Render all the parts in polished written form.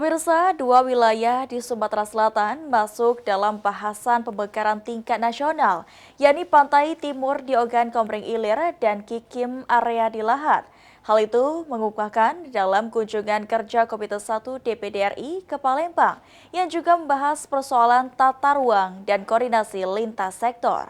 Pemirsa, dua wilayah di Sumatera Selatan masuk dalam bahasan pemekaran tingkat nasional, yakni Pantai Timur di Ogan Komering Ilir dan Kikim area di Lahat. Hal itu mengukuhkan dalam kunjungan kerja Komite 1 DPD RI ke Palembang, yang juga membahas persoalan tata ruang dan koordinasi lintas sektor.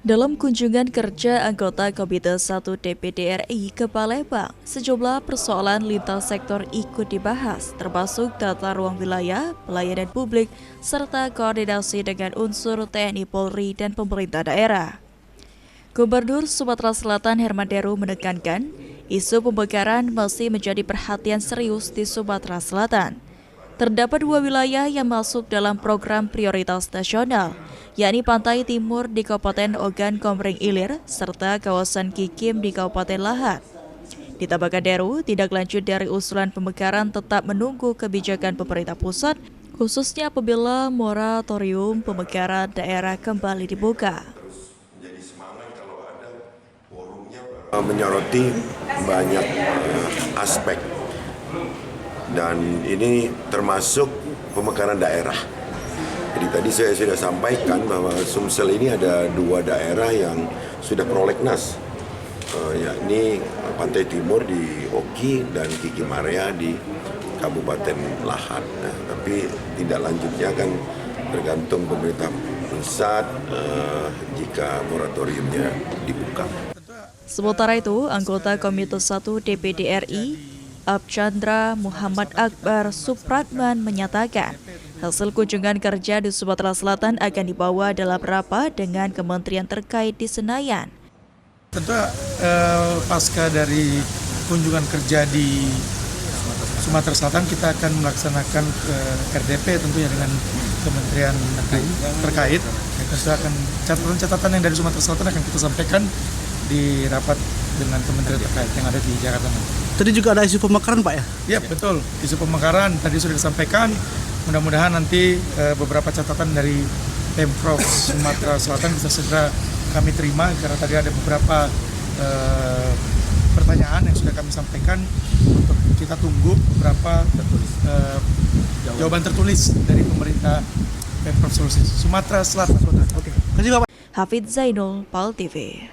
Dalam kunjungan kerja anggota Komite 1 DPD RI ke Palembang, sejumlah persoalan lintas sektor ikut dibahas, termasuk tata ruang wilayah, pelayanan publik, serta koordinasi dengan unsur TNI Polri dan pemerintah daerah. Gubernur Sumatera Selatan Herman Deru menekankan, isu pembakaran masih menjadi perhatian serius di Sumatera Selatan. Terdapat dua wilayah yang masuk dalam program prioritas nasional, yakni Pantai Timur di Kabupaten Ogan Komering Ilir, serta kawasan Kikim di Kabupaten Lahat. Ditambahkan Deru, tidak lanjut dari usulan pemekaran tetap menunggu kebijakan pemerintah pusat, khususnya apabila moratorium pemekaran daerah kembali dibuka. Menyoroti banyak aspek dan ini termasuk pemekaran daerah. Jadi tadi saya sudah sampaikan bahwa Sumsel ini ada dua daerah yang sudah prolegnas, yakni Pantai Timur di Oki dan Kikim area di Kabupaten Lahat. Nah, tapi tidak lanjutnya kan tergantung pemerintah pusat jika moratoriumnya dibuka. Sementara itu, anggota Komite 1 DPD RI, Abchandra Muhammad Akbar Supratman menyatakan, hasil kunjungan kerja di Sumatera Selatan akan dibawa dalam rapat dengan kementerian terkait di Senayan. Tentu pasca dari kunjungan kerja di Sumatera Selatan, kita akan melaksanakan ke RDP tentunya dengan kementerian terkait. Kita akan catatan-catatan yang dari Sumatera Selatan akan kita sampaikan di rapat dengan kementerian terkait yang ada di Jakarta. Tadi juga ada isu pemekaran, Pak, ya? Ya, betul. Isu pemekaran tadi sudah disampaikan. Mudah-mudahan nanti beberapa catatan dari Pemprov Sumatera Selatan bisa segera kami terima, karena tadi ada beberapa pertanyaan yang sudah kami sampaikan. Untuk kita tunggu beberapa jawaban tertulis dari pemerintah Pemprov Sumatera Selatan. Oke. Kasih, Bapak. Hafidz Zainul, PAL TV.